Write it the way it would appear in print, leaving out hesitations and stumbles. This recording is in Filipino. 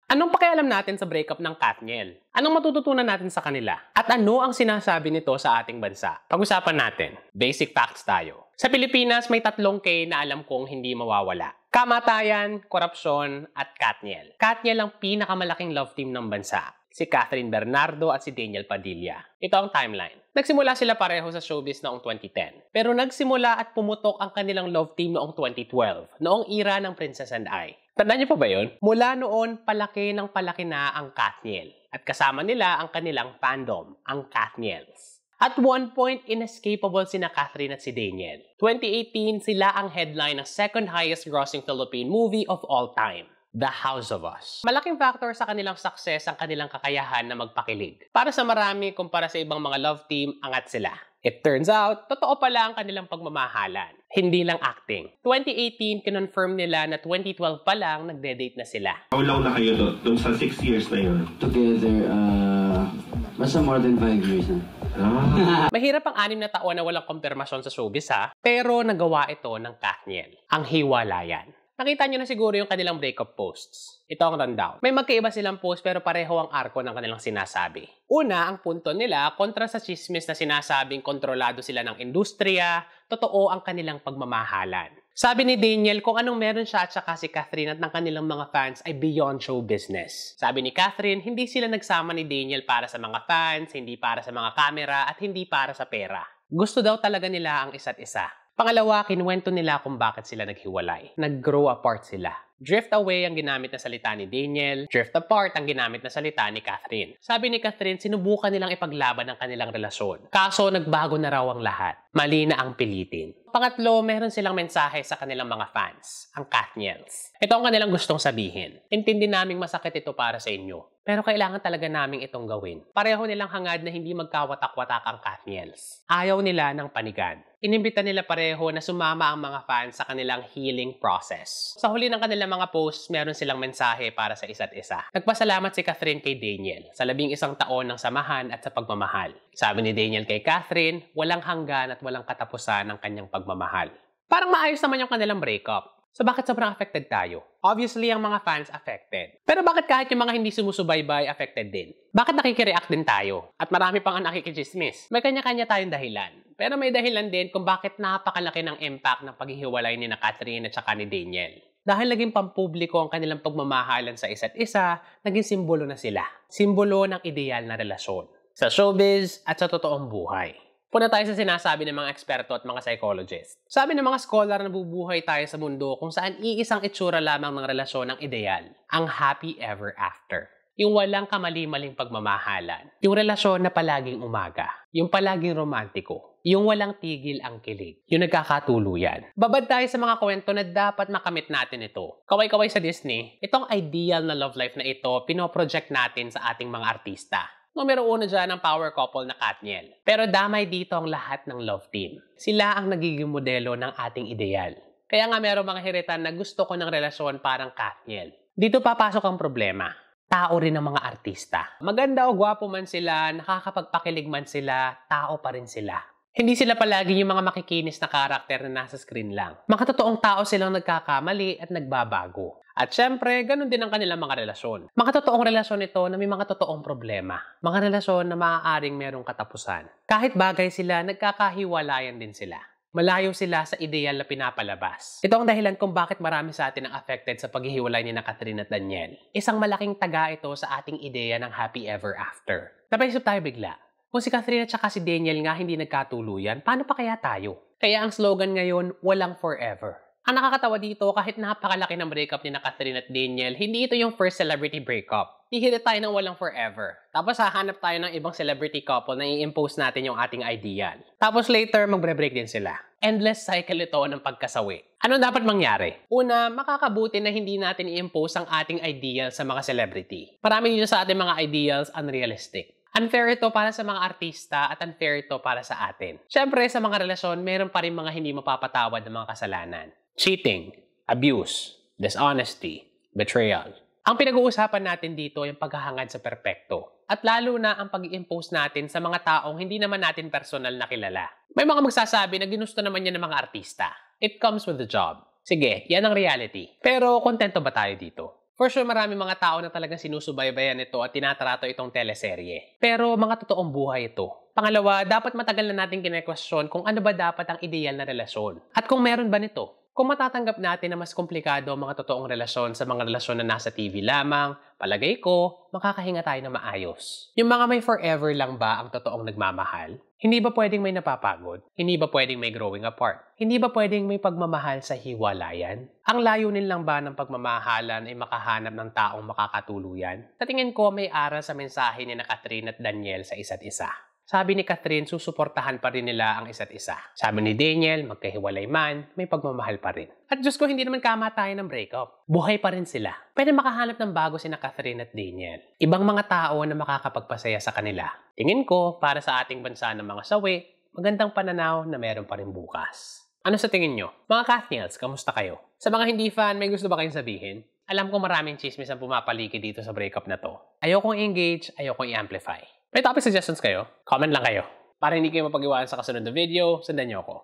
Anong pakialam natin sa breakup ng Katniel? Anong matututunan natin sa kanila? At ano ang sinasabi nito sa ating bansa? Pag-usapan natin. Basic facts tayo. Sa Pilipinas, may 3 K na alam kong hindi mawawala. Kamatayan, korupsyon, at Katniel. Katniel ang pinakamalaking love team ng bansa. Si Catherine Bernardo at si Daniel Padilla. Ito ang timeline. Nagsimula sila pareho sa showbiz noong 2010. Pero nagsimula at pumutok ang kanilang love team noong 2012, noong era ng Princess and I. Tandaan niyo pa ba yun? Mula noon, palaki ng palaki na ang Katniel. At kasama nila ang kanilang fandom, ang Katniels. At one point, inescapable sina Catherine at si Daniel. 2018, sila ang headline ng second highest grossing Philippine movie of all time, The House of Us. Malaking factor sa kanilang success ang kanilang kakayahan na magpakilig. Para sa marami, kumpara sa ibang mga love team, angat sila. It turns out, totoo pala ang kanilang pagmamahalan. Hindi lang acting. 2018, kinonfirm nila na 2012 pa lang nagde-date na sila. How long na kayo doon sa 6 years na yun? Together, basta more than 5 years na. Mahirap ang 6 na taon na walang kumpirmasyon sa showbiz ha, pero nagawa ito ng Katniel, ang hiwalayan. Nakita nyo na siguro yung kanilang breakup posts. Ito ang rundown. May magkaiba silang post pero pareho ang arko ng kanilang sinasabi. Una, ang punto nila kontra sa chismis na sinasabing kontrolado sila ng industriya, totoo ang kanilang pagmamahalan. Sabi ni Daniel kung anong meron siya at saka si Catherine at ng kanilang mga fans ay beyond show business. Sabi ni Catherine, hindi sila nagsama ni Daniel para sa mga fans, hindi para sa mga kamera at hindi para sa pera. Gusto daw talaga nila ang isa't isa. Pangalawa, kinuwento nila kung bakit sila naghiwalay. Nag-grow apart sila. Drift away ang ginamit na salita ni Daniel. Drift apart ang ginamit na salita ni Catherine. Sabi ni Catherine, sinubukan nilang ipaglaban ang kanilang relasyon. Kaso, nagbago na raw ang lahat. Mali na ang pilitin. Pangatlo, meron silang mensahe sa kanilang mga fans, ang Katniels. Ito ang kanilang gustong sabihin. Intindi naming masakit ito para sa inyo. Pero kailangan talaga naming itong gawin. Pareho nilang hangad na hindi magkawatak-watak ang Katniels. Ayaw nila ng panigan. Inimbita nila pareho na sumama ang mga fans sa kanilang healing process. Sa huli ng kanilang mga posts, meron silang mensahe para sa isa't isa. Nagpasalamat si Catherine kay Daniel sa 11 taon ng samahan at sa pagmamahal. Sabi ni Daniel kay Catherine, walang hanggan at walang katapusan ng kanyang pagmamahal. Parang maayos naman yung kanilang breakup. So bakit sobrang affected tayo? Obviously, ang mga fans affected. Pero bakit kahit yung mga hindi sumusubaybay affected din? Bakit nakikireact din tayo? At marami pang ang nakikichismis. May kanya-kanya tayong dahilan. Pero may dahilan din kung bakit napakalaki ng impact ng paghihiwalay ni na Catherine at saka ni Daniel. Dahil naging pampubliko ang kanilang pagmamahalan sa isa't isa, naging simbolo na sila. Simbolo ng ideal na relasyon. Sa showbiz at sa totoong buhay. Puna tayo sa sinasabi ng mga eksperto at mga psychologist. Sabi ng mga scholar na bubuhay tayo sa mundo kung saan iisang itsura lamang ng relasyon ang ideal. Ang happy ever after. Yung walang kamali-maling pagmamahalan. Yung relasyon na palaging umaga. Yung palaging romantiko. Yung walang tigil ang kilig. Yung nagkakatuluyan. Babad tayo sa mga kwento na dapat makamit natin ito. Kaway-kaway sa Disney, itong ideal na love life na ito, pinoproject natin sa ating mga artista. Numero 1 dyan ang power couple na Katniel. Pero damay dito ang lahat ng love team. Sila ang nagiging modelo ng ating ideal. Kaya nga meron mga hiritan na gusto ko ng relasyon parang Katniel. Dito papasok ang problema. Tao rin ang mga artista. Maganda o gwapo man sila, nakakapagpakilig man sila, tao pa rin sila. Hindi sila palagi yung mga makikinis na karakter na nasa screen lang. Mga totoong tao silang nagkakamali at nagbabago. At syempre, ganun din ang kanilang mga relasyon. Mga totoong relasyon ito na may mga totoong problema. Mga relasyon na maaaring merong katapusan. Kahit bagay sila, nagkakahiwalayan din sila. Malayo sila sa ideal na pinapalabas. Ito ang dahilan kung bakit marami sa atin ang affected sa paghihiwalay ni na Catherine at Daniel. Isang malaking taga ito sa ating ideya ng happy ever after. Napaisip tayo bigla. Kung si Catherine at saka si Daniel nga hindi nagkatuluyan, paano pa kaya tayo? Kaya ang slogan ngayon, walang forever. Ang nakakatawa dito, kahit napakalaki ng breakup ni na Catherine at Daniel, hindi ito yung first celebrity breakup. Hihirit tayo ng walang forever. Tapos hahanap tayo ng ibang celebrity couple na i-impose natin yung ating ideal. Tapos later, magbre-break din sila. Endless cycle ito ng pagkasawi. Ano dapat mangyari? Una, makakabuti na hindi natin i-impose ang ating ideal sa mga celebrity. Marami dito sa ating mga ideals unrealistic. Unfair ito para sa mga artista at unfair ito para sa atin. Siyempre, sa mga relasyon, meron pa rin mga hindi mapapatawad ng mga kasalanan. Cheating, abuse, dishonesty, betrayal. Ang pinag-uusapan natin dito ay ang paghahangad sa perpekto. At lalo na ang pag-i-impose natin sa mga taong hindi naman natin personal na kilala. May mga magsasabi na ginusto naman yan ng mga artista. It comes with the job. Sige, yan ang reality. Pero kontento ba tayo dito? For sure, marami mga tao na talagang sinusubaybayan ito at tinatrato itong teleserye. Pero mga totoong buhay ito. Pangalawa, dapat matagal na natin kine-question kung ano ba dapat ang ideal na relasyon. At kung meron ba nito. Kung matatanggap natin na mas komplikado ang mga totoong relasyon sa mga relasyon na nasa TV lamang, palagay ko, makakahinga tayo na maayos. Yung mga may forever lang ba ang totoong nagmamahal? Hindi ba pwedeng may napapagod? Hindi ba pwedeng may growing apart? Hindi ba pwedeng may pagmamahal sa hiwalayan? Ang layunin lang ba ng pagmamahalan ay makahanap ng taong makakatuluyan? Sa tingin ko, may aral sa mensahe ni Catherine at Daniel sa isa't isa. Sabi ni Catherine, susuportahan pa rin nila ang isa't isa. Sabi ni Daniel, magkahiwalay man, may pagmamahal pa rin. At Diyos ko, hindi naman kamatayan ng breakup. Buhay pa rin sila. Pwede makahanap ng bago sina Catherine at Daniel. Ibang mga tao na makakapagpasaya sa kanila. Tingin ko, para sa ating bansa ng mga sawi, magandang pananaw na meron pa rin bukas. Ano sa tingin nyo? Mga Kathniels, kamusta kayo? Sa mga hindi fan, may gusto ba kayong sabihin? Alam ko maraming chismis ang pumapaligid dito sa breakup na to. Ayokong i-engage, ayokong i-amplify. May topic suggestions kayo? Comment lang kayo. Para hindi kayo mapag-iwanan sa kasunod na video, sundan nyo ako.